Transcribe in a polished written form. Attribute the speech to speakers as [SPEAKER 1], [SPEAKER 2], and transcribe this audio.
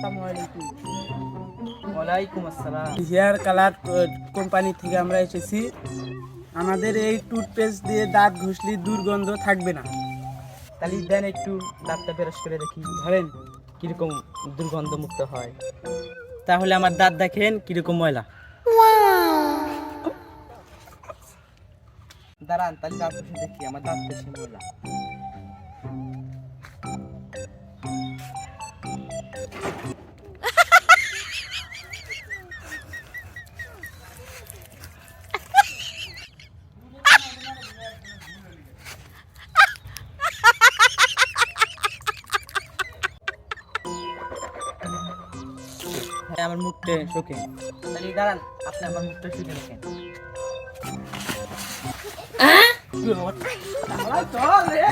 [SPEAKER 1] আসসালামু আলাইকুম।
[SPEAKER 2] ওয়ালাইকুম আসসালাম।
[SPEAKER 1] হেয়ার কালার কোম্পানি থেকে আমরা এসেছি। আমাদের এই টুথপেস্ট দিয়ে দাঁত ঘষলে দুর্গন্ধ থাকবে না।
[SPEAKER 2] তাহলে দেন একটু দাঁতটা ব্রাশ করে দেখি
[SPEAKER 1] ধরেন,
[SPEAKER 2] কিরকম দুর্গন্ধ মুক্ত হয়। তাহলে আমার দাঁত দেখেন কিরকম ময়লা। দাঁড়ান, তাহলে দাঁত ঘষে দেখি আমার দাঁত বেশি ময়লা। হ্যাঁ, আমার মুখটা শোকে। তাহলে দাঁড়ান, আপনি আমার মুখটা শুকে দেখেন।
[SPEAKER 1] চল রে।